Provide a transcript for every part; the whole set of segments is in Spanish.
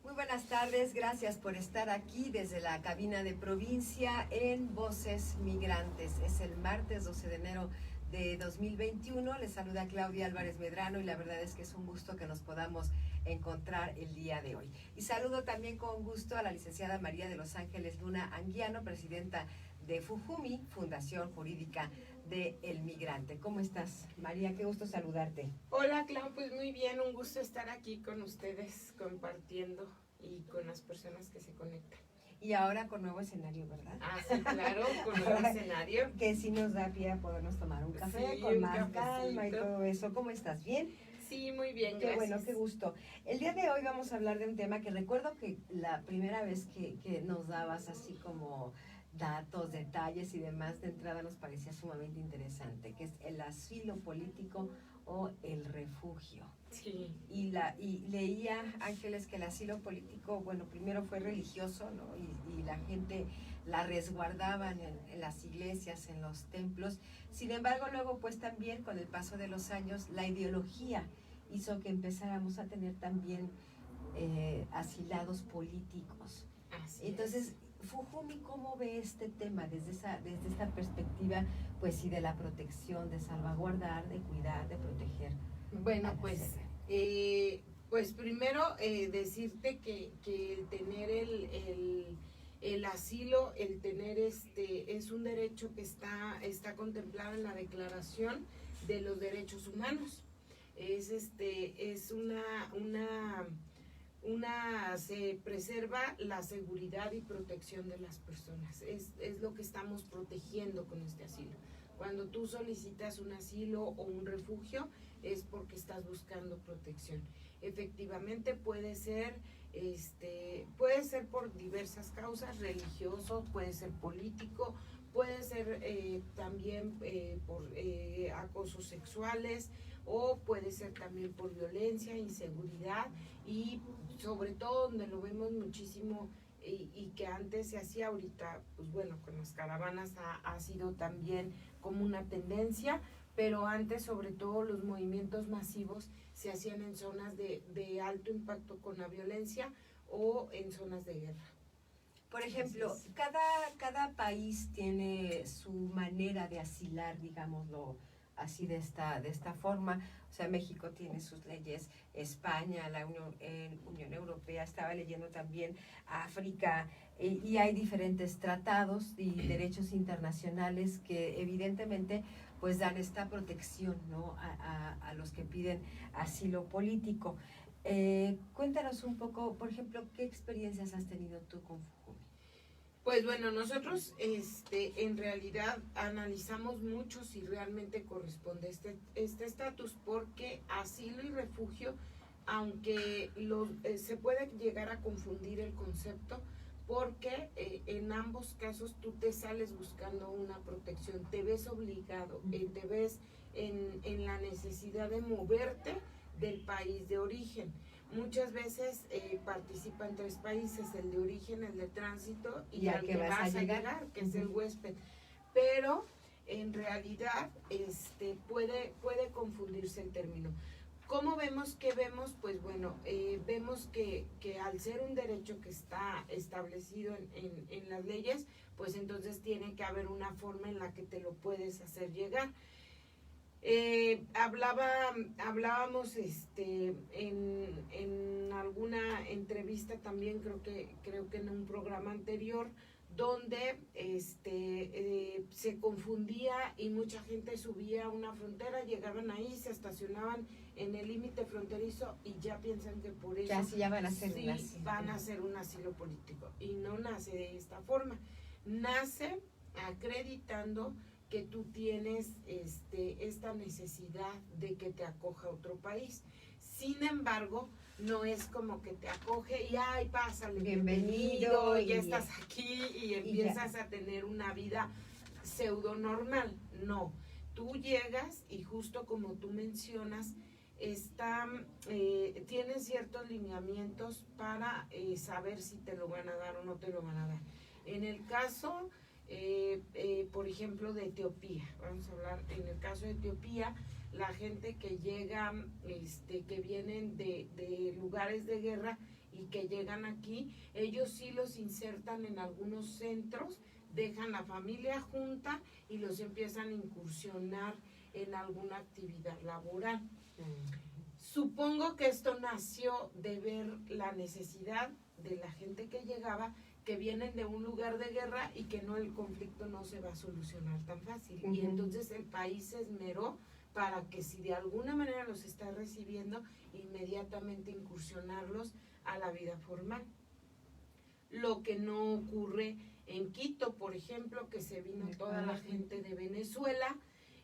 Muy buenas tardes, gracias por estar aquí desde la cabina de provincia en Voces Migrantes. Es el martes 12 de enero de 2021. Les saluda Claudia Álvarez Medrano y la verdad es que es un gusto que nos podamos encontrar el día de hoy. Y saludo también con gusto a la licenciada María de los Ángeles Luna Anguiano, presidenta de FUJUMI, Fundación Jurídica de El Migrante. ¿Cómo estás, María? Qué gusto saludarte. Hola, Clau, pues muy bien, un gusto estar aquí con ustedes compartiendo y con las personas que se conectan. Y ahora con nuevo escenario, ¿verdad? Ah, sí, claro, con nuevo escenario. Que sí nos da pie a podernos tomar un café Sí, con un más calma y cafecito. todo eso. ¿Cómo estás? ¿Bien? Sí, muy bien, Qué gracias. bueno, qué gusto. El día de hoy vamos a hablar de un tema que recuerdo que la primera vez que nos dabas así como datos, detalles y demás, de entrada nos parecía sumamente interesante, que es el asilo político o el refugio. Sí. Y leía, Ángeles, que el asilo político, bueno, primero fue religioso, ¿no? Y la gente la resguardaban en las iglesias, en los templos. Sin embargo, luego, pues también con el paso de los años, la ideología hizo que empezáramos a tener también asilados políticos. Así Entonces, FUJUMI, ¿cómo ve este tema desde esta perspectiva, pues sí, de la protección, de salvaguardar, de cuidar, de proteger? Bueno, pues primero decirte que el tener el asilo, el tener es un derecho que está contemplado en la Declaración de los Derechos Humanos. Es se preserva la seguridad y protección de las personas. Es lo que estamos protegiendo con este asilo. Cuando tú solicitas un asilo o un refugio, es porque estás buscando protección. Efectivamente puede ser por diversas causas, religioso, puede ser político, puede ser también por acosos sexuales, o puede ser también por violencia, inseguridad, y sobre todo donde lo vemos muchísimo y que antes se hacía, ahorita pues bueno, con las caravanas ha sido también como una tendencia, pero antes sobre todo los movimientos masivos se hacían en zonas de alto impacto con la violencia o en zonas de guerra. Por ejemplo, cada país tiene su manera de asilar, digámoslo así, de esta forma. O sea, México tiene sus leyes, España, la Unión Europea, estaba leyendo también África, y hay diferentes tratados y derechos internacionales que evidentemente pues dan esta protección, ¿no?, a los que piden asilo político. Cuéntanos un poco, por ejemplo, ¿qué experiencias has tenido tú con FUJUMI? Pues bueno, nosotros en realidad analizamos mucho si realmente corresponde este estatus, porque asilo y refugio, aunque se puede llegar a confundir el concepto, porque en ambos casos tú te sales buscando una protección, te ves obligado, te ves en la necesidad de moverte del país de origen. Muchas veces participan 3 países, el de origen, el de tránsito y al que vas a llegar, que es el huésped. Pero en realidad puede confundirse el término. ¿Cómo vemos? ¿Qué vemos? Pues bueno, vemos que al ser un derecho que está establecido en las leyes, pues entonces tiene que haber una forma en la que te lo puedes hacer llegar. Hablábamos en alguna entrevista también, creo que en un programa anterior, donde se confundía y mucha gente subía a una frontera, llegaban ahí, se estacionaban en el límite fronterizo y ya piensan que por eso ya van a hacer sí van a hacer un asilo político, y no nace de esta forma, nace acreditando que tú tienes esta necesidad de que te acoja otro país. Sin embargo, no es como que te acoge y ¡ay, pásale! Bienvenido, ya estás aquí y empiezas a tener una vida pseudo normal. No, tú llegas y justo como tú mencionas, tienen ciertos lineamientos para saber si te lo van a dar o no te lo van a dar. En el caso por ejemplo, de Etiopía, vamos a hablar, en el caso de Etiopía, la gente que llega, que vienen de lugares lugares de guerra y que llegan aquí, ellos sí los insertan en algunos centros, dejan la familia junta y los empiezan a incursionar en alguna actividad laboral. Supongo que esto nació de ver la necesidad de la gente que llegaba, que vienen de un lugar de guerra y que no, el conflicto no se va a solucionar tan fácil. Y entonces el país se esmeró para que si de alguna manera los está recibiendo, inmediatamente incursionarlos a la vida formal. Lo que no ocurre en Quito, por ejemplo, que se vino toda la gente de Venezuela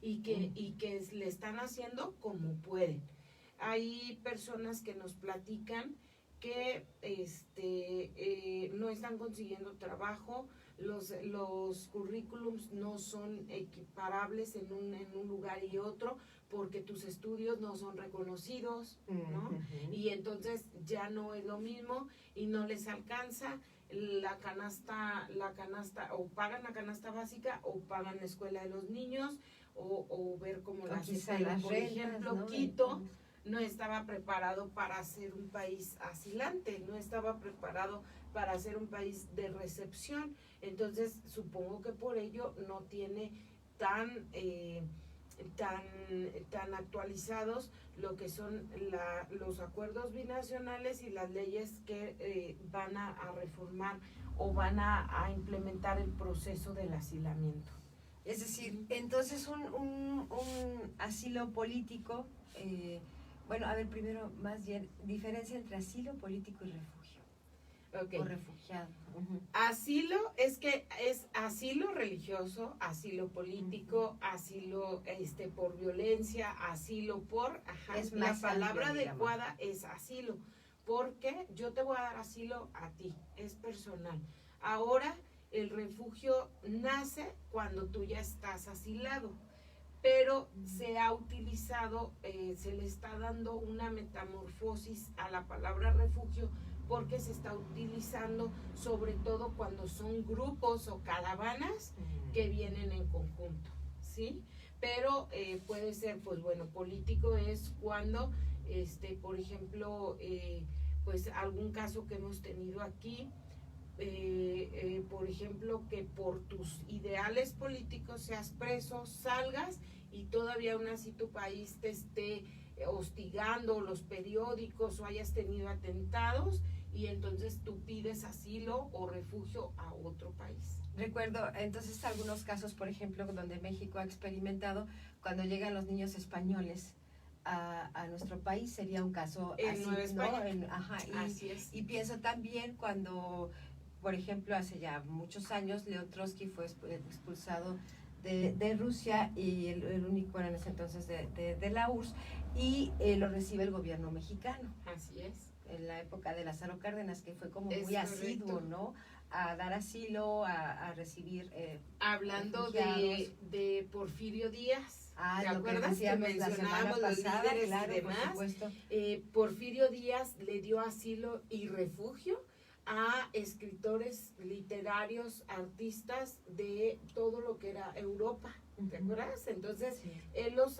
y que le están haciendo como pueden. Hay personas que nos platican que no están consiguiendo trabajo, los currículums no son equiparables en un lugar y otro, porque tus estudios no son reconocidos, ¿no? Y entonces ya no es lo mismo y no les alcanza la canasta, o pagan la canasta básica o pagan la escuela de los niños, o ver cómo la CEPEL, por ejemplo, ¿no? Quito no estaba preparado para ser un país asilante, no estaba preparado para ser un país de recepción. Entonces supongo que por ello no tiene tan actualizados lo que son los acuerdos binacionales y las leyes que van a reformar o van a implementar el proceso del asilamiento. Es decir, entonces un asilo político, bueno, a ver, primero, más bien, diferencia entre asilo político y refugio. Okay. O refugiado. Asilo es asilo religioso, asilo político, asilo por violencia, asilo por, es la palabra amplio, adecuada es asilo, porque yo te voy a dar asilo a ti, es personal. Ahora el refugio nace cuando tú ya estás asilado, pero se ha utilizado, se le está dando una metamorfosis a la palabra refugio, porque se está utilizando sobre todo cuando son grupos o caravanas que vienen en conjunto, ¿sí? Pero puede ser, pues bueno, político es cuando, por ejemplo, pues algún caso que hemos tenido aquí, por ejemplo, que por tus ideales políticos seas preso, salgas y todavía aún así tu país te esté hostigando, los periódicos, o hayas tenido atentados, y entonces tú pides asilo o refugio a otro país. Recuerdo entonces algunos casos, por ejemplo, donde México ha experimentado cuando llegan los niños españoles a nuestro país, sería un caso en así, Nueva España. ¿no? Así es. Y pienso también cuando, por ejemplo, hace ya muchos años, León Trotsky fue expulsado de Rusia, y el único en ese entonces de la URSS, y lo recibe el gobierno mexicano. Así es. En la época de Lázaro Cárdenas, que fue como muy correcto. asiduo, ¿no? A dar asilo, a recibir hablando de Porfirio Díaz, ¿te acuerdas que mencionábamos los líderes y demás? Por supuesto. Porfirio Díaz le dio asilo y refugio a escritores literarios, artistas de todo lo que era Europa, ¿te acuerdas? Entonces sí. Él los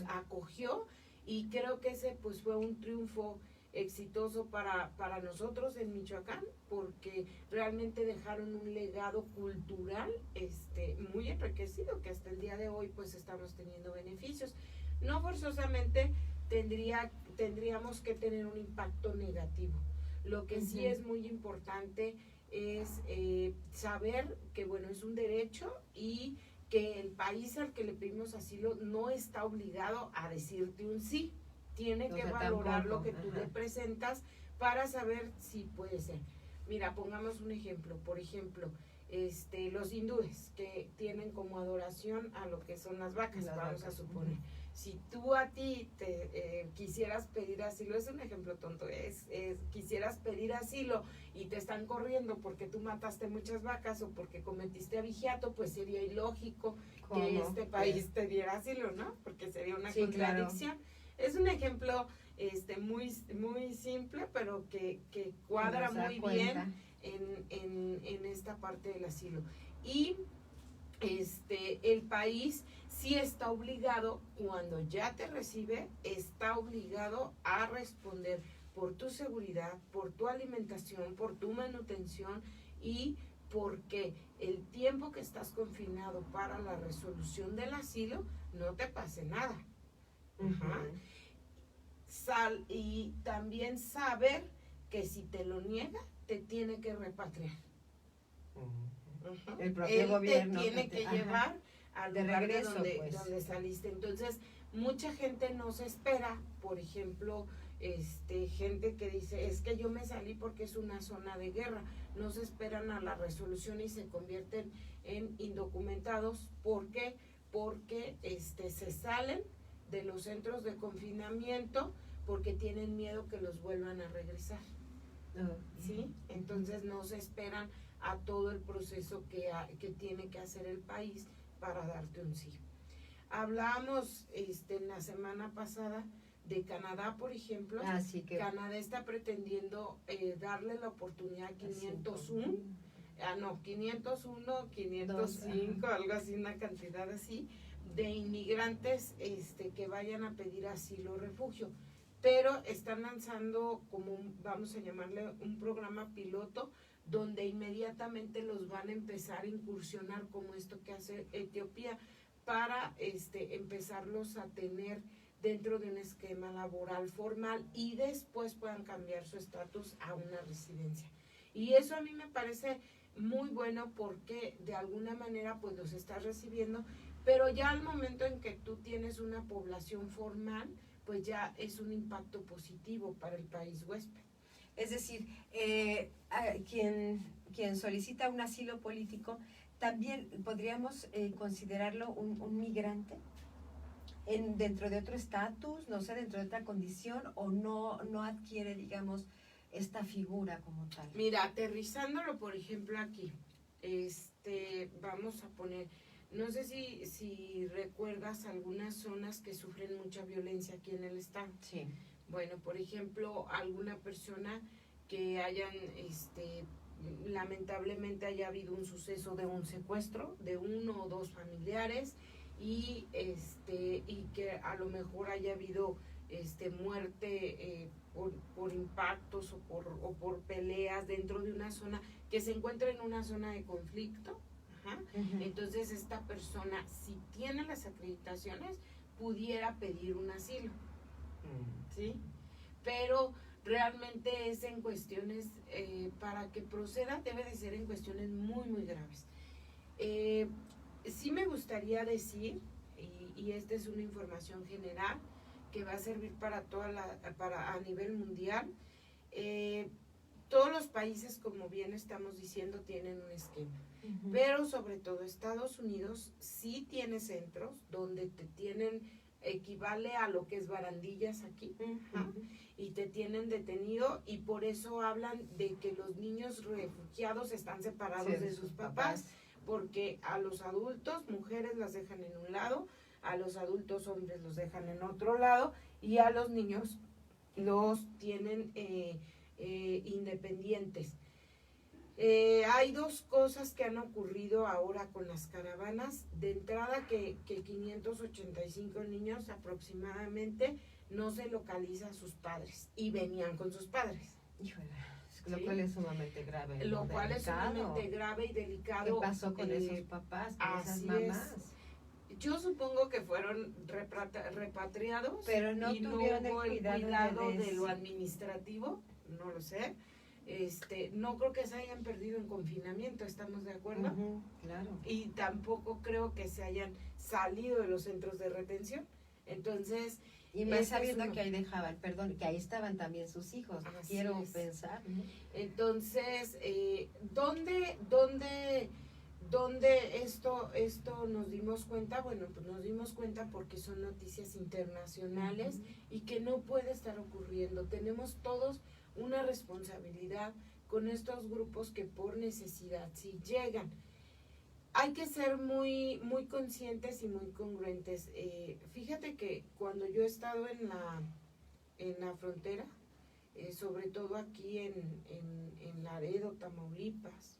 acogió, y creo que ese pues fue un triunfo exitoso para nosotros en Michoacán, porque realmente dejaron un legado cultural muy enriquecido, que hasta el día de hoy pues estamos teniendo beneficios. No forzosamente tendríamos que tener un impacto negativo. Lo que sí es muy importante es saber que bueno, es un derecho, y que el país al que le pedimos asilo no está obligado a decirte un sí. Tiene que valorar lo que tú le presentas para saber si puede ser. Mira, pongamos un ejemplo. Por ejemplo, los hindúes, que tienen como adoración a lo que son las vacas, vamos a suponer. Si tú a ti te quisieras pedir asilo, es un ejemplo tonto, quisieras pedir asilo y te están corriendo porque tú mataste muchas vacas o porque cometiste abigeato, pues sería ilógico que este país te diera asilo, ¿no? Porque sería una contradicción. Claro. Es un ejemplo muy, muy simple, pero que cuadra muy bien en esta parte del asilo. Y el país sí está obligado, cuando ya te recibe, está obligado a responder por tu seguridad, por tu alimentación, por tu manutención y porque el tiempo que estás confinado para la resolución del asilo no te pase nada. Ajá. Y también saber que si te lo niega, te tiene que repatriar. El propio Él gobierno te tiene que llevar al de lugar regreso, donde saliste. Entonces, mucha gente no se espera, por ejemplo, gente que dice, es que yo me salí porque es una zona de guerra. No se esperan a la resolución y se convierten en indocumentados. ¿Por qué? Porque se salen de los centros de confinamiento porque tienen miedo que los vuelvan a regresar. ¿Sí? Entonces no se esperan a todo el proceso que tiene que hacer el país para darte un sí. Hablábamos en la semana pasada de Canadá, por ejemplo. Sí, que Canadá está pretendiendo darle la oportunidad a 501, 501, 505, algo así, una cantidad así, de inmigrantes que vayan a pedir asilo o refugio. Pero están lanzando, vamos a llamarle, un programa piloto donde inmediatamente los van a empezar a incursionar, como esto que hace Etiopía, para empezarlos a tener dentro de un esquema laboral formal y después puedan cambiar su estatus a una residencia. Y eso a mí me parece muy bueno porque de alguna manera pues los estás recibiendo, pero ya al momento en que tú tienes una población formal, pues ya es un impacto positivo para el país huésped. Es decir, quien solicita un asilo político, también podríamos considerarlo un migrante dentro de otro estatus, no sé, dentro de otra condición, o no adquiere, digamos, esta figura como tal. Mira, aterrizándolo, por ejemplo, aquí, vamos a poner, no sé si recuerdas algunas zonas que sufren mucha violencia aquí en el estado. Sí. Bueno, por ejemplo, alguna persona que lamentablemente haya habido un suceso de un secuestro de uno o dos familiares y que a lo mejor haya habido muerte por impactos o por peleas dentro de una zona que se encuentra en una zona de conflicto. Entonces esta persona, si tiene las acreditaciones, pudiera pedir un asilo. ¿Sí? Pero realmente es en cuestiones, para que proceda debe de ser en cuestiones muy, muy graves. Sí me gustaría decir, y esta es una información general que va a servir para a nivel mundial, todos los países, como bien estamos diciendo, tienen un esquema, pero sobre todo Estados Unidos sí tiene centros donde equivale a lo que es barandillas aquí, y te tienen detenido, y por eso hablan de que los niños refugiados están separados de sus papás, porque a los adultos, mujeres las dejan en un lado, a los adultos hombres los dejan en otro lado, y a los niños los tienen independientes. Hay dos cosas que han ocurrido ahora con las caravanas. De entrada, que 585 niños aproximadamente no se localiza a sus padres y venían con sus padres. Híjole, lo cual es sumamente grave. Lo cual es sumamente grave y delicado. ¿Qué pasó con esos papás, con esas mamás? Yo supongo que fueron repatriados, pero no tuvieron hubo el cuidado de lo administrativo, no lo sé. No creo que se hayan perdido en confinamiento, ¿estamos de acuerdo? Claro. Y tampoco creo que se hayan salido de los centros de retención. Entonces, y más sabiendo que ahí dejaban, que ahí estaban también sus hijos, quiero pensar. Entonces, ¿dónde esto nos dimos cuenta? Bueno, pues nos dimos cuenta porque son noticias internacionales y que no puede estar ocurriendo. Tenemos todos una responsabilidad con estos grupos que por necesidad si llegan. Hay que ser muy, muy conscientes y muy congruentes. Fíjate que cuando yo he estado en la frontera, sobre todo aquí en Laredo, Tamaulipas,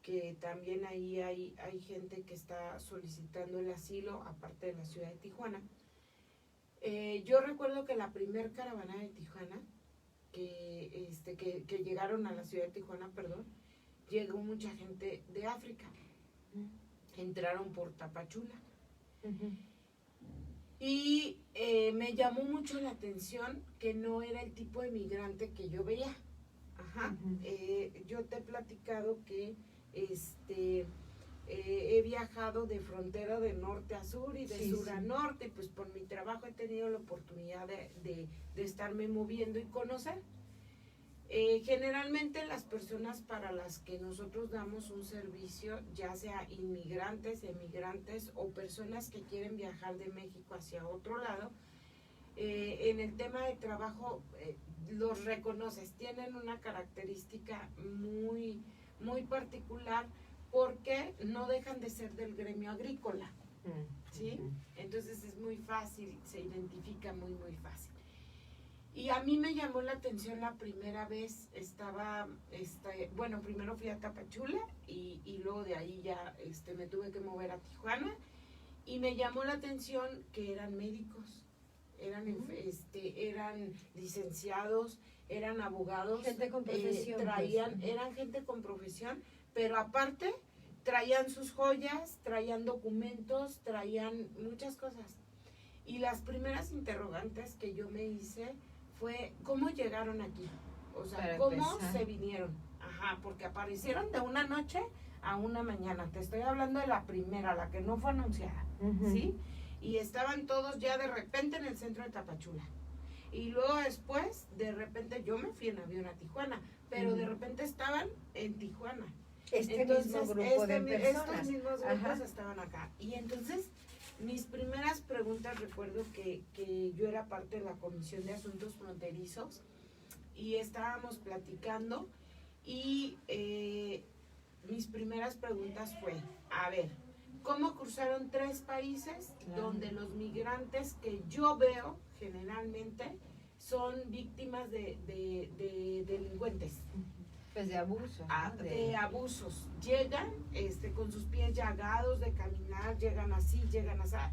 que también ahí hay gente que está solicitando el asilo, aparte de la ciudad de Tijuana. Yo recuerdo que la primer caravana de Tijuana, que llegaron a la ciudad de Tijuana, perdón, llegó mucha gente de África. Entraron por Tapachula. Y me llamó mucho la atención que no era el tipo de migrante que yo veía. Ajá. Yo te he platicado que he viajado de frontera de norte a sur y de sur a norte, y pues por mi trabajo he tenido la oportunidad de estarme moviendo y conocer. Generalmente las personas para las que nosotros damos un servicio, ya sea inmigrantes, emigrantes o personas que quieren viajar de México hacia otro lado, en el tema de trabajo los reconoces, tienen una característica muy, muy particular porque no dejan de ser del gremio agrícola, ¿sí? Entonces es muy fácil, se identifica muy, muy fácil. Y a mí me llamó la atención la primera vez, bueno, primero fui a Tapachula y luego de ahí ya me tuve que mover a Tijuana, y me llamó la atención que eran médicos, eran licenciados, eran abogados, gente con profesión, eran gente con profesión, pero aparte traían sus joyas, traían documentos, traían muchas cosas. Y las primeras interrogantes que yo me hice fue, ¿cómo llegaron aquí? O sea, para ¿cómo empezar se vinieron? Ajá, porque aparecieron de una noche a una mañana. Te estoy hablando de la primera, la que no fue anunciada, ¿sí? Y estaban todos ya de repente en el centro de Tapachula. Y luego después, de repente, yo me fui en avión a Tijuana, pero de repente estaban en Tijuana. Entonces, mismo grupo de personas. Estos mismos grupos estaban acá. Y entonces, mis primeras preguntas, recuerdo que yo era parte de la Comisión de Asuntos Fronterizos y estábamos platicando y mis primeras preguntas fue, a ver, ¿cómo cruzaron 3 países donde los migrantes que yo veo generalmente son víctimas de delincuentes? Pues de abusos. De abusos. Llegan con sus pies llagados de caminar, llegan así,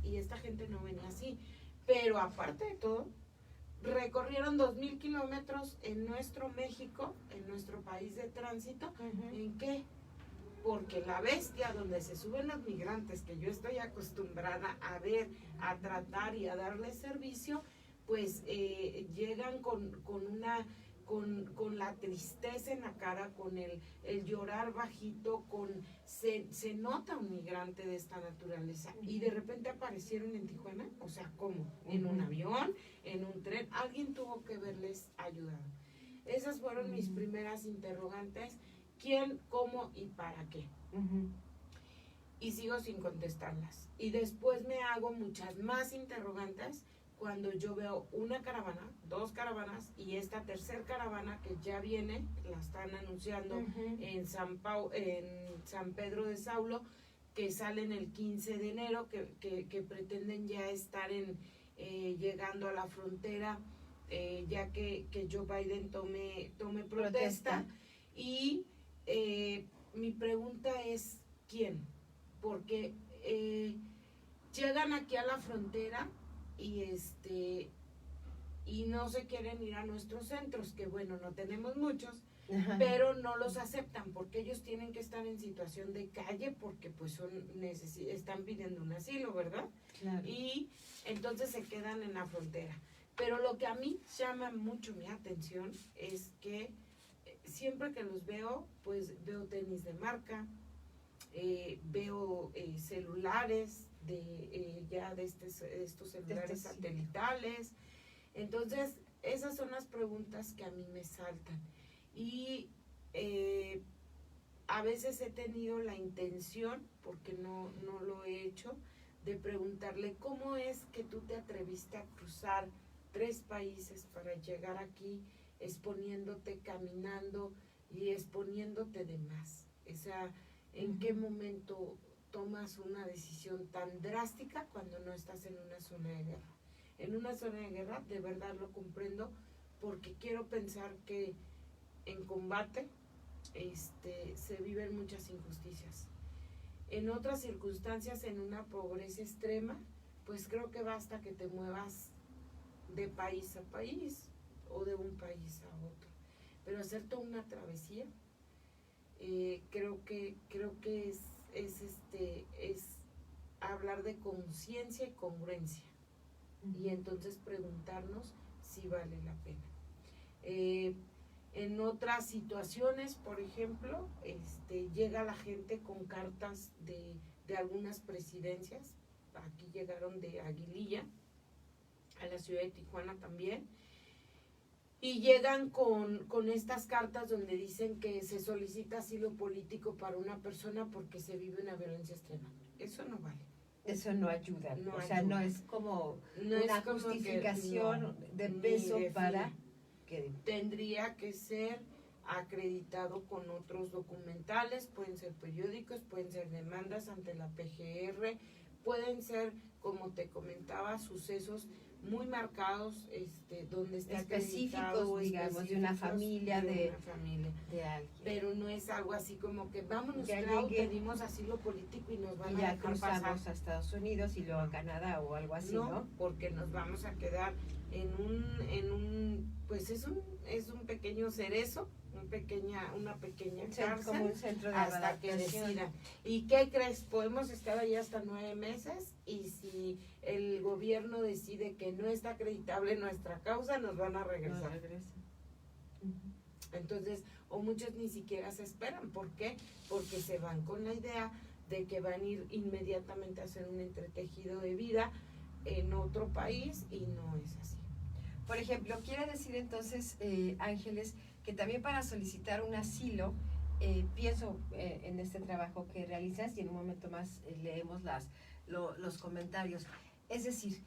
y esta gente no venía así. Pero aparte de todo, recorrieron 2,000 kilómetros en nuestro México, en nuestro país de tránsito. ¿En qué? Porque la bestia donde se suben los migrantes, que yo estoy acostumbrada a ver, a tratar y a darles servicio, pues llegan con la tristeza en la cara, con el llorar bajito, se nota un migrante de esta naturaleza. Y de repente aparecieron en Tijuana, o sea, ¿cómo? En un avión, en un tren, alguien tuvo que haberles ayudado. Esas fueron mis primeras interrogantes: ¿quién, cómo y para qué? Y sigo sin contestarlas. Y después me hago muchas más interrogantes cuando yo veo una caravana, 2 caravanas, y esta tercera caravana que ya viene, la están anunciando en San Pedro de Saulo, que salen el 15 de enero, que pretenden ya estar llegando a la frontera, ya que Joe Biden tome protesta. Y mi pregunta es, ¿quién? Porque llegan aquí a la frontera y no se quieren ir a nuestros centros, que bueno, no tenemos muchos, pero no los aceptan porque ellos tienen que estar en situación de calle porque pues están pidiendo un asilo, ¿verdad? Claro. Y entonces se quedan en la frontera. Pero lo que a mí llama mucho mi atención es que siempre que los veo, pues veo tenis de marca, veo celulares estos celulares satelitales. Entonces esas son las preguntas que a mí me saltan, y a veces he tenido la intención, porque no lo he hecho, de preguntarle, ¿cómo es que tú te atreviste a cruzar 3 países para llegar aquí, exponiéndote, caminando y exponiéndote de más? O sea, ¿en qué momento tomas una decisión tan drástica cuando no estás en una zona de guerra? En una zona de guerra, de verdad lo comprendo, porque quiero pensar que en combate se viven muchas injusticias. En otras circunstancias, en una pobreza extrema, pues creo que basta que te muevas de país a país o de un país a otro. Pero hacer toda una travesía, creo que es hablar de conciencia y congruencia. Y entonces preguntarnos si vale la pena. En otras situaciones, por ejemplo, llega la gente con cartas de algunas presidencias. Aquí llegaron de Aguililla, a la ciudad de Tijuana también, y llegan con estas cartas donde dicen que se solicita asilo político para una persona porque se vive una violencia extrema. Eso no vale. Eso no ayuda, No o sea, ayuda. no es como No una es como justificación de ni peso de para fila. que... Tendría que ser acreditado con otros documentales, pueden ser periódicos, pueden ser demandas ante la PGR, pueden ser, como te comentaba, sucesos muy marcados, donde está específicos, digamos, de una familia, de alguien. Pero no es algo así como que vámonos, Ya Clau, llegué. pedimos asilo político y nos van Y a ya dejar cruzamos pasar. a Estados Unidos y luego a Canadá o algo así, ¿no? Porque nos vamos a quedar en un pues es un pequeño cerezo, una pequeña cárcel, como un centro de hasta que adaptación. decidan. ¿Y qué crees? Podemos estar ahí hasta 9 meses y si el gobierno decide que no está acreditable nuestra causa, nos van a regresar. No regresa. Entonces, o muchos ni siquiera se esperan. ¿Por qué? Porque se van con la idea de que van a ir inmediatamente a hacer un entretejido de vida en otro país y no es así. Por ejemplo, quiere decir entonces, Ángeles, que también para solicitar un asilo, pienso en este trabajo que realizas y en un momento más leemos los comentarios. Es decir,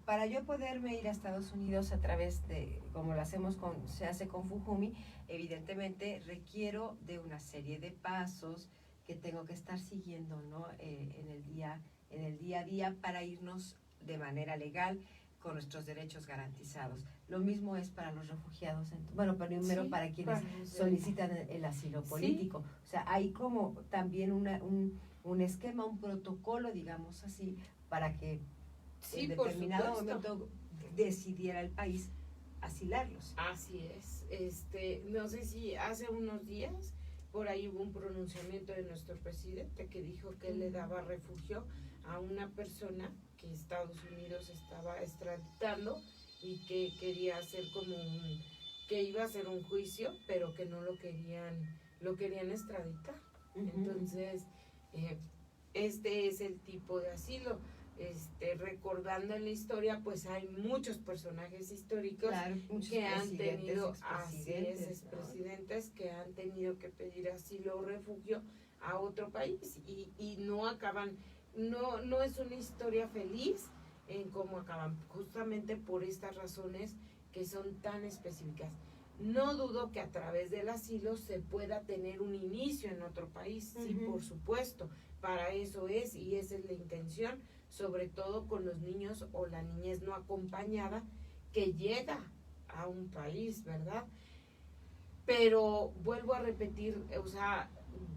para yo poderme ir a Estados Unidos a través de, como lo hacemos se hace con Fujumi, evidentemente requiero de una serie de pasos que tengo que estar siguiendo, ¿no? en el día a día para irnos de manera legal con nuestros derechos garantizados. Lo mismo es para los refugiados, primero Sí, para quienes solicitan el asilo político. Sí. O sea, hay como también un esquema, un protocolo, digamos así, para que en determinado momento decidiera el país asilarlos. Así es. No sé si hace unos días por ahí hubo un pronunciamiento de nuestro presidente que dijo que él le daba refugio a una persona que Estados Unidos estaba extraditando y que quería hacer que iba a hacer un juicio, pero que no lo querían extraditar. Entonces, este es el tipo de asilo. Recordando en la historia, pues hay muchos personajes históricos, claro, que han tenido, expresidentes, que han tenido que pedir asilo o refugio a otro país y no acaban, no es una historia feliz en cómo acaban, justamente por estas razones que son tan específicas. No dudo que a través del asilo se pueda tener un inicio en otro país, sí, por supuesto, para eso es, y esa es la intención, sobre todo con los niños o la niñez no acompañada que llega a un país, ¿verdad? Pero vuelvo a repetir, o sea,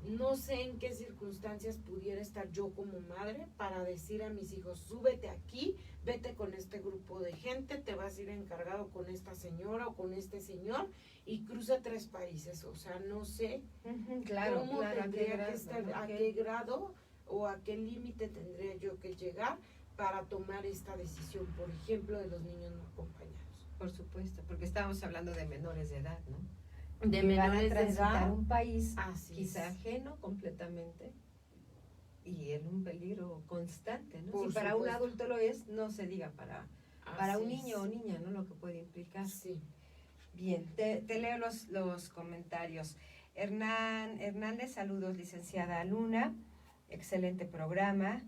no sé en qué circunstancias pudiera estar yo como madre para decir a mis hijos, súbete aquí, vete con este grupo de gente, te vas a ir encargado con esta señora o con este señor y cruza 3 países. O sea, no sé cómo tendría que estar, a qué grado o a qué límite tendría yo que llegar para tomar esta decisión, por ejemplo, de los niños no acompañados. Por supuesto, porque estamos hablando de menores de edad, ¿no? De menores de edad, un país quizá ajeno completamente y en un peligro constante, ¿no? Si para un adulto lo es, no se diga para un niño o niña, ¿no? Lo que puede implicar. Sí. Bien, te leo los comentarios. Hernández, saludos, licenciada Luna, excelente programa.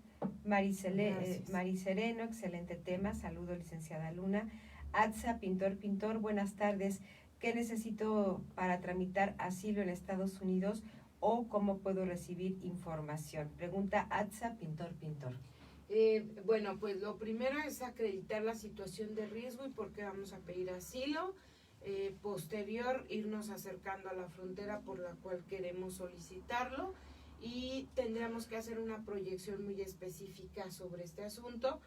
Marisereno, excelente tema, saludos, licenciada Luna. Atza, pintor, buenas tardes. ¿Qué necesito para tramitar asilo en Estados Unidos o cómo puedo recibir información? Pregunta Atza, pintor. Bueno, pues lo primero es acreditar la situación de riesgo y por qué vamos a pedir asilo. posterior irnos acercando a la frontera por la cual queremos solicitarlo, y tendríamos que hacer una proyección muy específica sobre este asunto.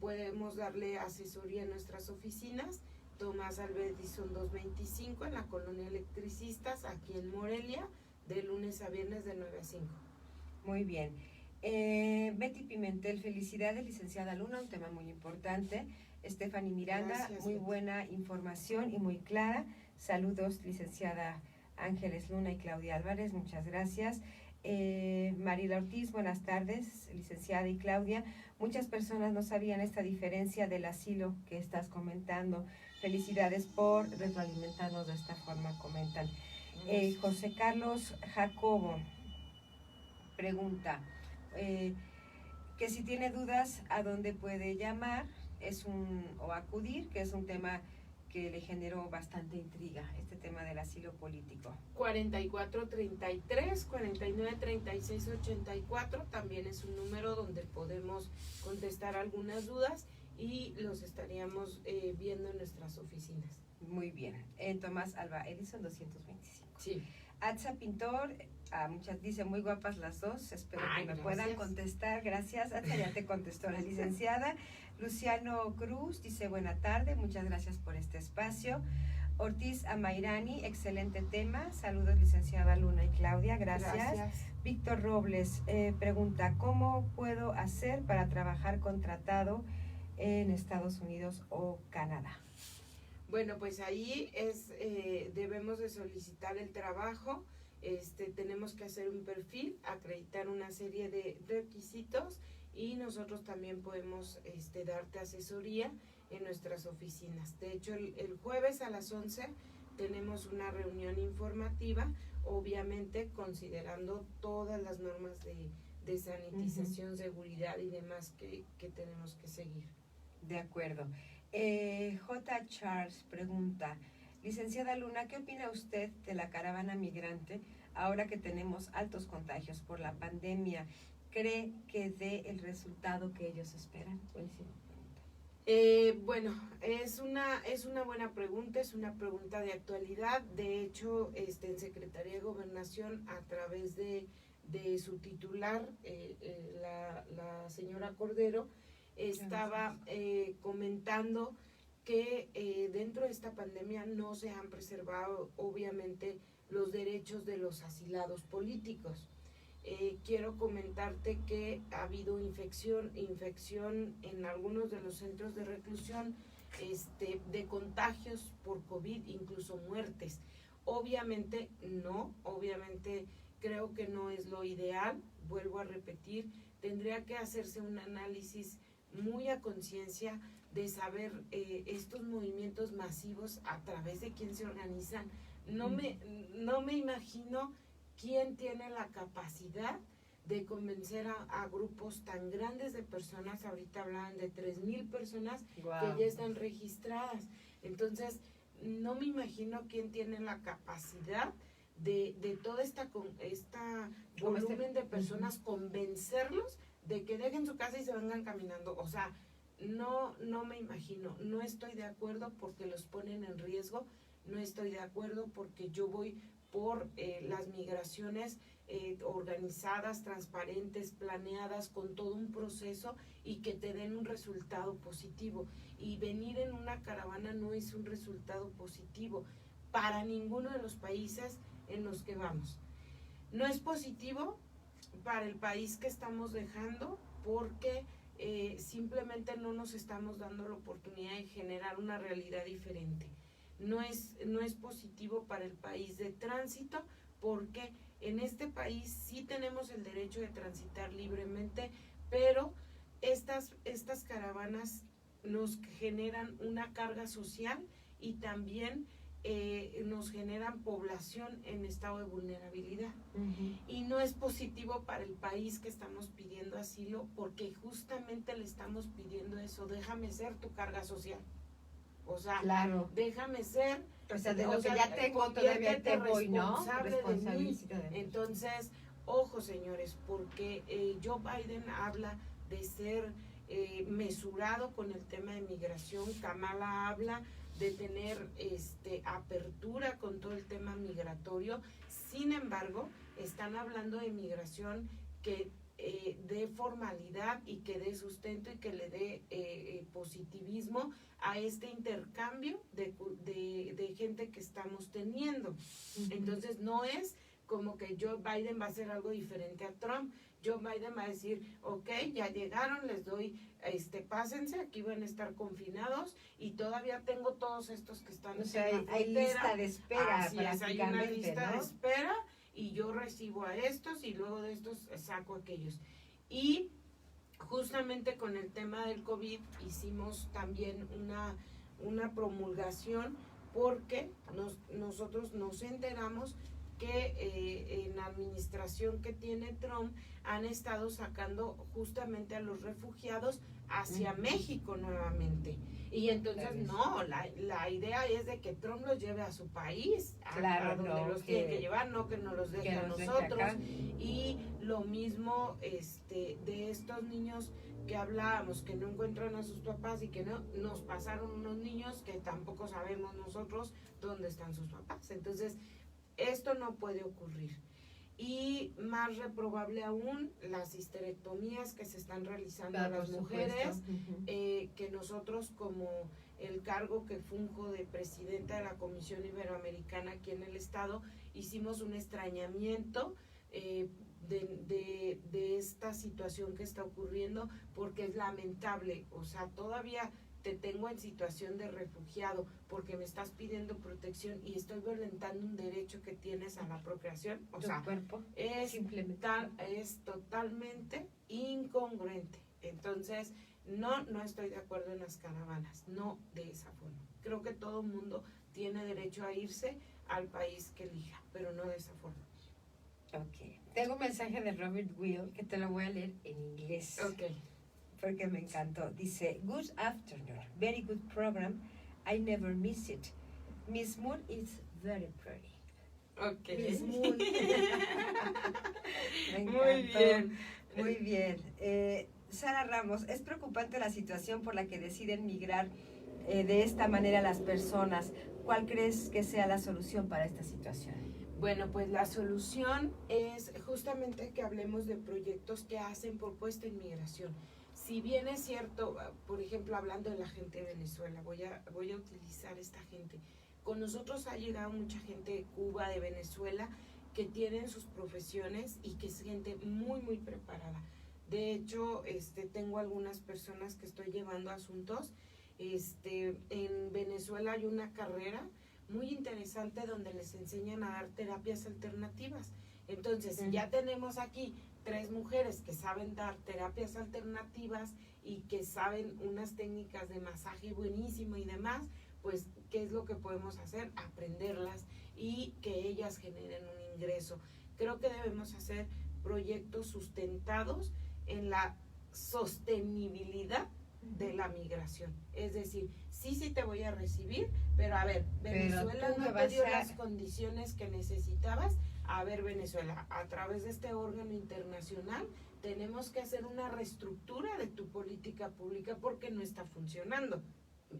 Podemos darle asesoría en nuestras oficinas, Tomás Alva Edison 225, en la colonia Electricistas, aquí en Morelia, de lunes a viernes de 9 a 5. Muy bien. Betty Pimentel, felicidades, licenciada Luna, un tema muy importante. Stephanie Miranda, Gracias, muy Betty. buena información y muy clara. Saludos, licenciada Ángeles Luna y Claudia Álvarez, muchas gracias. Marila Ortiz, buenas tardes, licenciada y Claudia. Muchas personas no sabían esta diferencia del asilo que estás comentando. Felicidades por retroalimentarnos de esta forma, comentan. José Carlos Jacobo pregunta que si tiene dudas a dónde puede llamar o acudir, que es un tema que le generó bastante intriga, este tema del asilo político. 4433 4936 84 también es un número donde podemos contestar algunas dudas y los estaríamos viendo en nuestras oficinas. Muy bien. Tomás Alva Edison 225. Sí. Atza Pintor, dice muy guapas las dos, espero que me puedan contestar. Gracias, Atza, ya te contestó la licenciada. Luciano Cruz dice buena tarde, muchas gracias por este espacio. Ortiz Amairani, excelente tema. Saludos, licenciada Luna y Claudia, gracias. Víctor Robles pregunta, ¿cómo puedo hacer para trabajar contratado en Estados Unidos o Canadá? Bueno, pues ahí debemos de solicitar el trabajo, tenemos que hacer un perfil, acreditar una serie de requisitos y nosotros también podemos darte asesoría en nuestras oficinas. De hecho, el jueves a las 11 tenemos una reunión informativa, obviamente considerando todas las normas de sanitización, seguridad y demás que tenemos que seguir. De acuerdo. J. Charles pregunta, licenciada Luna, ¿qué opina usted de la caravana migrante ahora que tenemos altos contagios por la pandemia? ¿Cree que dé el resultado que ellos esperan? Buenísima pregunta. Bueno, es una buena pregunta, es una pregunta de actualidad. De hecho, en Secretaría de Gobernación, a través de su titular, la señora Cordero, estaba comentando que dentro de esta pandemia no se han preservado obviamente los derechos de los asilados políticos. Quiero comentarte que ha habido infección en algunos de los centros de reclusión, de contagios por COVID, incluso muertes. Obviamente creo que no es lo ideal, vuelvo a repetir, tendría que hacerse un análisis muy a conciencia de saber estos movimientos masivos a través de quién se organizan. No me imagino quién tiene la capacidad de convencer a grupos tan grandes de personas. Ahorita hablaban de 3,000 personas que ya están registradas. Entonces, no me imagino quién tiene la capacidad de toda esta volumen de personas, convencerlos de que dejen su casa y se vengan caminando. O sea, no me imagino, no estoy de acuerdo porque los ponen en riesgo, no estoy de acuerdo porque yo voy por las migraciones organizadas, transparentes, planeadas, con todo un proceso y que te den un resultado positivo. Y venir en una caravana no es un resultado positivo para ninguno de los países en los que vamos. No es positivo para el país que estamos dejando porque simplemente no nos estamos dando la oportunidad de generar una realidad diferente. No es positivo para el país de tránsito porque en este país sí tenemos el derecho de transitar libremente, pero estas caravanas nos generan una carga social y también nos generan población en estado de vulnerabilidad. Y no es positivo para el país que estamos pidiendo asilo porque justamente le estamos pidiendo eso, déjame ser tu carga social. O sea, claro, déjame ser, o sea, de lo que ya tengo todavía te voy, ¿no? Entonces, ojo señores, porque Joe Biden habla de ser mesurado con el tema de migración, Kamala habla de tener apertura con todo el tema migratorio. Sin embargo, están hablando de migración que dé formalidad y que dé sustento y que le dé positivismo a este intercambio de gente que estamos teniendo. Entonces no es como que Joe Biden va a hacer algo diferente a Trump. Joe Biden va a decir, ok, ya llegaron, les doy, pásense, aquí van a estar confinados y todavía tengo todos estos que están en la frontera. Hay lista de espera. Así es, hay una lista, ¿no?, de espera, y yo recibo a estos y luego de estos saco a aquellos. Y justamente con el tema del COVID hicimos también una promulgación porque nosotros nos enteramos que en la administración que tiene Trump han estado sacando justamente a los refugiados hacia México nuevamente. Y entonces no, la idea es de que Trump los lleve a su país, a donde los tiene que llevar, no que nos los deje a nosotros. Y lo mismo de estos niños que hablábamos, que no encuentran a sus papás y que no, nos pasaron unos niños que tampoco sabemos nosotros dónde están sus papás. Entonces, esto no puede ocurrir. Y más reprobable aún, las histerectomías que se están realizando a las mujeres, que nosotros como el cargo que funjo de presidenta de la Comisión Iberoamericana aquí en el estado, hicimos un extrañamiento de esta situación que está ocurriendo, porque es lamentable. O sea, todavía te tengo en situación de refugiado porque me estás pidiendo protección y estoy violentando un derecho que tienes a la procreación. O sea, cuerpo, es totalmente incongruente. Entonces, no estoy de acuerdo en las caravanas, no de esa forma. Creo que todo el mundo tiene derecho a irse al país que elija, pero no de esa forma. Ok. Tengo un mensaje de Robert Will que te lo voy a leer en inglés. Ok. Porque me encantó. Dice, good afternoon, very good program, I never miss it. Miss Moon is very pretty. Ok. Miss Moon. Me encantó. Muy bien. Muy bien. Sara Ramos, es preocupante la situación por la que deciden migrar de esta manera las personas. ¿Cuál crees que sea la solución para esta situación? Bueno, pues la solución es justamente que hablemos de proyectos que hacen propuesta en migración. Si bien es cierto, por ejemplo, hablando de la gente de Venezuela, voy a utilizar esta gente. Con nosotros ha llegado mucha gente de Cuba, de Venezuela, que tienen sus profesiones y que es gente muy, muy preparada. De hecho, tengo algunas personas que estoy llevando asuntos. En Venezuela hay una carrera muy interesante donde les enseñan a dar terapias alternativas. Entonces, si ya tenemos aquí 3 mujeres que saben dar terapias alternativas y que saben unas técnicas de masaje buenísimo y demás, pues, ¿qué es lo que podemos hacer? Aprenderlas y que ellas generen un ingreso. Creo que debemos hacer proyectos sustentados en la sostenibilidad de la migración. Es decir, sí te voy a recibir, pero a ver, Venezuela no te dio las condiciones que necesitabas. A ver, Venezuela, a través de este órgano internacional tenemos que hacer una reestructura de tu política pública porque no está funcionando.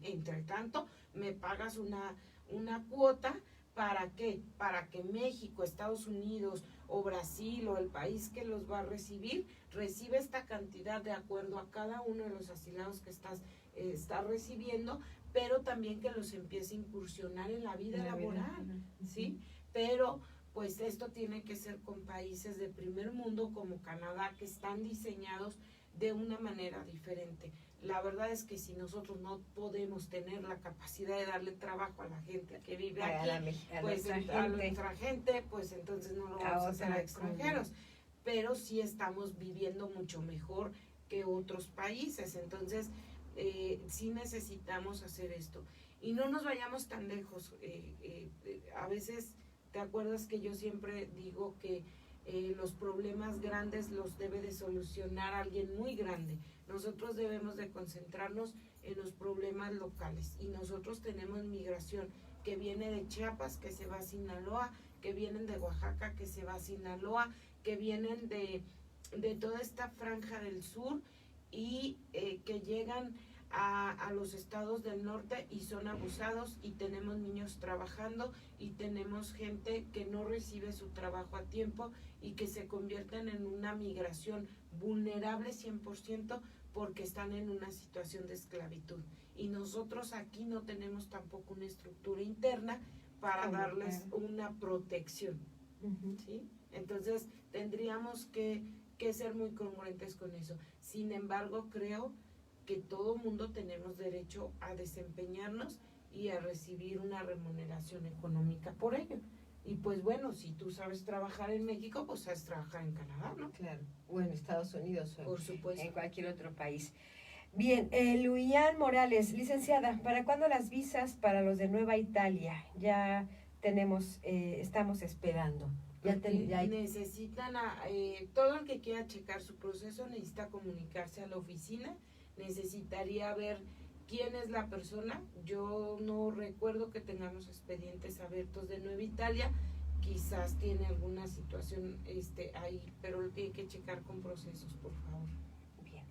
Entre tanto, me pagas una cuota. ¿Para qué? Para que México, Estados Unidos o Brasil o el país que los va a recibir, reciba esta cantidad de acuerdo a cada uno de los asilados que está recibiendo, pero también que los empiece a incursionar en la vida laboral, ¿sí? Pero pues esto tiene que ser con países de primer mundo como Canadá, que están diseñados de una manera diferente. La verdad es que si nosotros no podemos tener la capacidad de darle trabajo a la gente que vive aquí, a nuestra gente, pues entonces no lo vamos a hacer a extranjeros. Pero sí estamos viviendo mucho mejor que otros países. Entonces, sí necesitamos hacer esto. Y no nos vayamos tan lejos. A veces, ¿te acuerdas que yo siempre digo que los problemas grandes los debe de solucionar alguien muy grande? Nosotros debemos de concentrarnos en los problemas locales. Y nosotros tenemos migración que viene de Chiapas, que se va a Sinaloa, que vienen de Oaxaca, que se va a Sinaloa, que vienen de toda esta franja del sur y que llegan a los estados del norte y son abusados, y tenemos niños trabajando y tenemos gente que no recibe su trabajo a tiempo y que se convierten en una migración vulnerable 100% porque están en una situación de esclavitud. Y nosotros aquí no tenemos tampoco una estructura interna para darles una protección, ¿sí? Entonces tendríamos que ser muy congruentes con eso. Sin embargo, creo que todo mundo tenemos derecho a desempeñarnos y a recibir una remuneración económica por ello. Y pues bueno, si tú sabes trabajar en México, pues sabes trabajar en Canadá, ¿no? Claro, o en Estados Unidos, o por supuesto, en cualquier otro país. Bien, Luian Morales, licenciada, ¿para cuándo las visas para los de Nueva Italia? Ya tenemos, estamos esperando. Necesitan, todo el que quiera checar su proceso necesita comunicarse a la oficina, necesitaría ver quién es la persona. Yo no recuerdo que tengamos expedientes abiertos de Nueva Italia, quizás tiene alguna situación ahí, pero lo tiene que checar con procesos, por favor. Bien.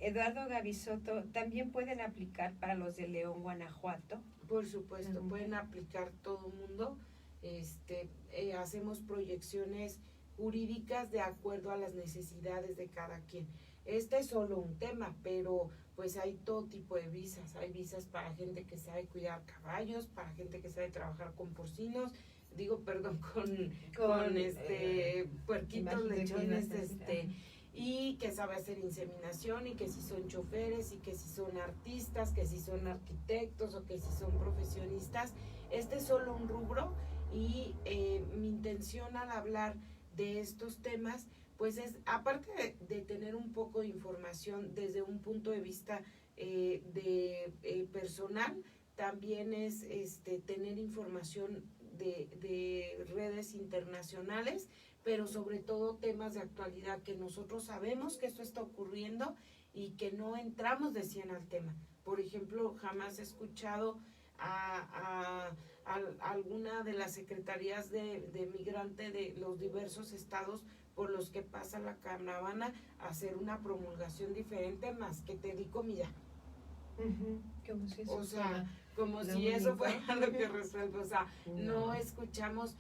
Eduardo Gavisoto, ¿también pueden aplicar para los de León, Guanajuato? Por supuesto, pueden aplicar todo el mundo. Hacemos proyecciones jurídicas de acuerdo a las necesidades de cada quien. Este es solo un tema, pero pues hay todo tipo de visas. Hay visas para gente que sabe cuidar caballos, para gente que sabe trabajar con porcinos, con puerquitos, lechones, y que sabe hacer inseminación, y que si son choferes, y que si son artistas, que si son arquitectos, o que si son profesionistas. Este es solo un rubro, y mi intención al hablar de estos temas, pues es, aparte de tener un poco de información desde un punto de vista personal, también es tener información de redes internacionales, pero sobre todo temas de actualidad, que nosotros sabemos que esto está ocurriendo y que no entramos de 100 al tema. Por ejemplo, jamás he escuchado a alguna de las secretarías de migrante de los diversos estados por los que pasa la caravana a hacer una promulgación diferente, más que te di comida. Como si eso como si eso fuera lo que resuelve. O sea, no escuchamos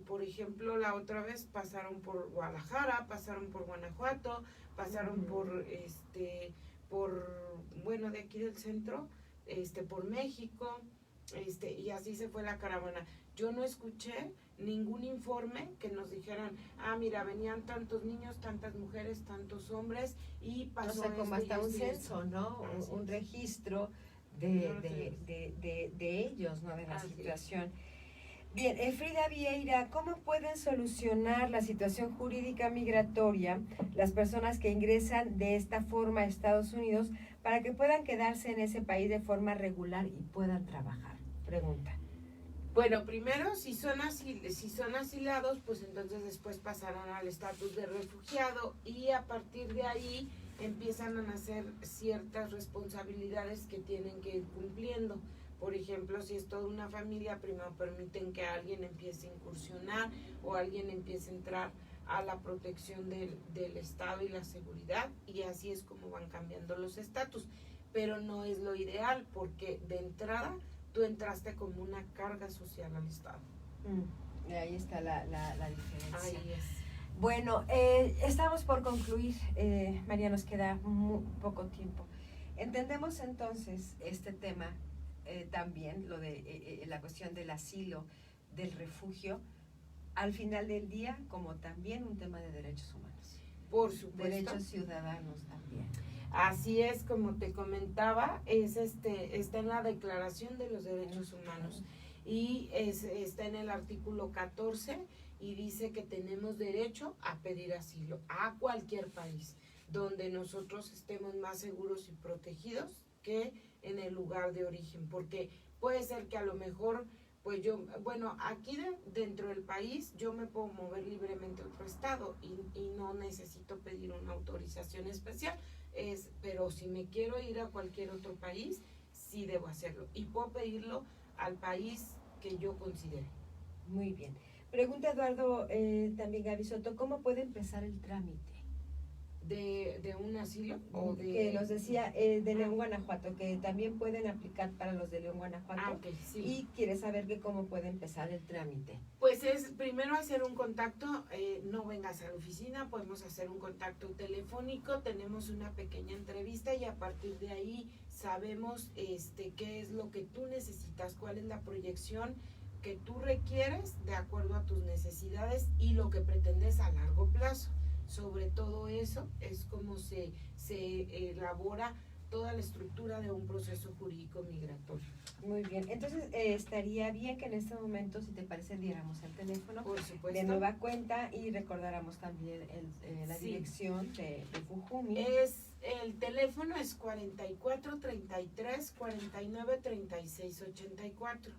por ejemplo, la otra vez pasaron por Guadalajara, pasaron por Guanajuato, pasaron por de aquí del centro, por México, y así se fue la caravana. Yo no escuché ningún informe que nos dijeran, mira, venían tantos niños, tantas mujeres, tantos hombres, y pasó como hasta un censo, ¿no? Un registro de ellos, ¿no? De la situación. Bien, Frida Vieira, ¿cómo pueden solucionar la situación jurídica migratoria las personas que ingresan de esta forma a Estados Unidos para que puedan quedarse en ese país de forma regular y puedan trabajar? Pregunta. Bueno, primero, si son asilados, pues entonces después pasarán al estatus de refugiado, y a partir de ahí empiezan a nacer ciertas responsabilidades que tienen que ir cumpliendo. Por ejemplo, si es toda una familia, primero permiten que alguien empiece a incursionar o alguien empiece a entrar a la protección del Estado y la seguridad, y así es como van cambiando los estatus. Pero no es lo ideal, porque de entrada tú entraste como una carga social al Estado. Ahí está la diferencia. Ahí es. Bueno, estamos por concluir, María, nos queda muy poco tiempo. Entendemos entonces este tema, también lo de la cuestión del asilo, del refugio, al final del día, como también un tema de derechos humanos. Por supuesto. Derechos ciudadanos también. Así es, como te comentaba, está en la Declaración de los Derechos Humanos, y está en el artículo 14, y dice que tenemos derecho a pedir asilo a cualquier país donde nosotros estemos más seguros y protegidos que en el lugar de origen, porque puede ser que a lo mejor, pues aquí dentro del país yo me puedo mover libremente a otro estado y no necesito pedir una autorización especial, pero si me quiero ir a cualquier otro país, sí debo hacerlo, y puedo pedirlo al país que yo considere. Muy bien. Pregunta Eduardo, también Gavisoto, ¿cómo puede empezar el trámite de un asilo o de... Que nos decía de León, Guanajuato, que también pueden aplicar para los de León, Guanajuato. Ok, sí. Y quiere saber que cómo puede empezar el trámite. Pues es primero hacer un contacto, no vengas a la oficina, podemos hacer un contacto telefónico, tenemos una pequeña entrevista y a partir de ahí sabemos qué es lo que tú necesitas, cuál es la proyección que tú requieres de acuerdo a tus necesidades y lo que pretendes a largo plazo. Sobre todo eso es como se elabora toda la estructura de un proceso jurídico migratorio. Muy bien, entonces estaría bien que en este momento, si te parece, diéramos el teléfono Por supuesto. de nueva cuenta y recordáramos también la Sí. dirección de Fujumi. El teléfono es 44 33 49 36 84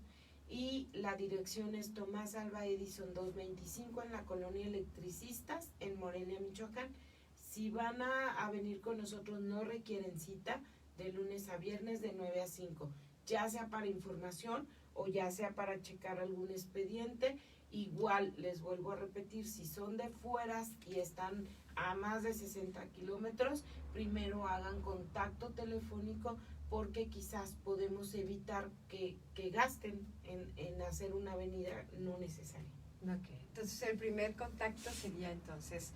y la dirección es Tomás Alva Edison 225 en la colonia Electricistas en Morelia, Michoacán. Si van a venir con nosotros no requieren cita, de lunes a viernes de 9 a 5, ya sea para información o ya sea para checar algún expediente. Igual les vuelvo a repetir, si son de fueras y están a más de 60 kilómetros, primero hagan contacto telefónico porque quizás podemos evitar que gasten en hacer una venida no necesaria. Okay. Entonces el primer contacto sería entonces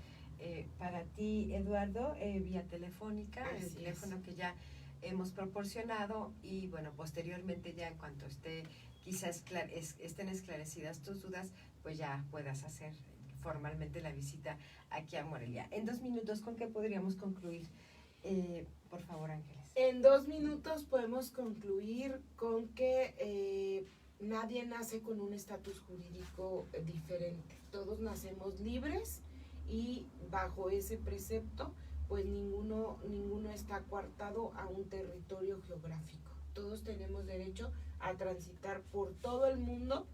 para ti, Eduardo, vía telefónica, Así el teléfono es. que ya hemos proporcionado y bueno, posteriormente ya en cuanto quizás estén esclarecidas tus dudas, pues ya puedas hacer formalmente la visita aquí a Morelia. En 2 minutos, ¿con qué podríamos concluir? Por favor, Ángeles. En 2 minutos podemos concluir con que nadie nace con un estatus jurídico diferente. Todos nacemos libres y bajo ese precepto, pues ninguno está coartado a un territorio geográfico. Todos tenemos derecho a transitar por todo el mundo,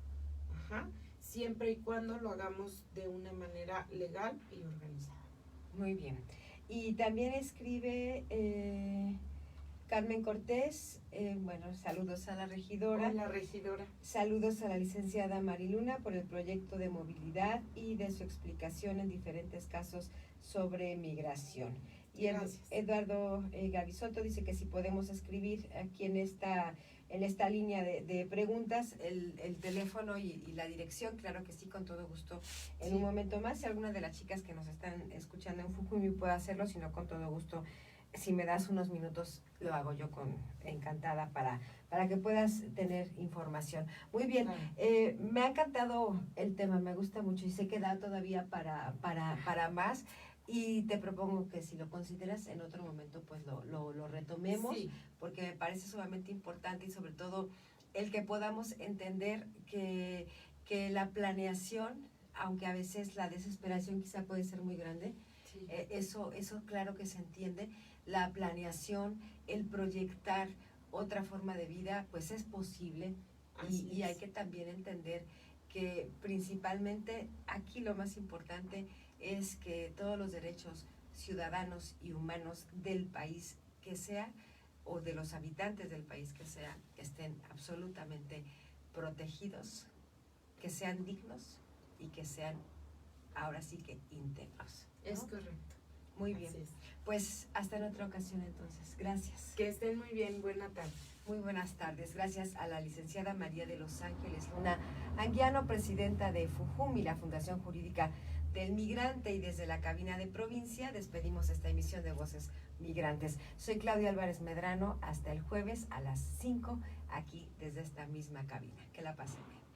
siempre y cuando lo hagamos de una manera legal y organizada. Muy bien. Y también escribe Carmen Cortés, bueno, saludos a la regidora. Hola, regidora. Saludos a la licenciada Mariluna por el proyecto de movilidad y de su explicación en diferentes casos sobre migración. Y Eduardo Gavisoto dice que si podemos escribir aquí en esta línea de preguntas el teléfono y la dirección, claro que sí, con todo gusto. En un momento más, si alguna de las chicas que nos están escuchando en Fujumi puede hacerlo, si no, con todo gusto. Si me das unos minutos, lo hago yo encantada para que puedas tener información. Muy bien, me ha encantado el tema, me gusta mucho y sé que da todavía para más. Y te propongo que si lo consideras en otro momento, pues lo retomemos, sí, porque me parece sumamente importante y sobre todo el que podamos entender que la planeación, aunque a veces la desesperación quizá puede ser muy grande, sí, eso claro que se entiende, la planeación, el proyectar otra forma de vida, pues es posible y hay que también entender que principalmente aquí lo más importante es que todos los derechos ciudadanos y humanos del país que sea o de los habitantes del país que sea estén absolutamente protegidos, que sean dignos y que sean ahora sí que íntegros, ¿no? Es correcto. Muy bien. Pues hasta en otra ocasión entonces. Gracias. Que estén muy bien. Buena tarde. Muy buenas tardes. Gracias a la licenciada María de Los Ángeles Luna Anguiano, presidenta de Fujumi, la Fundación Jurídica del Migrante, y desde la cabina de provincia despedimos esta emisión de Voces Migrantes. Soy Claudia Álvarez Medrano, hasta el jueves a las 5 aquí desde esta misma cabina. Que la pasen bien.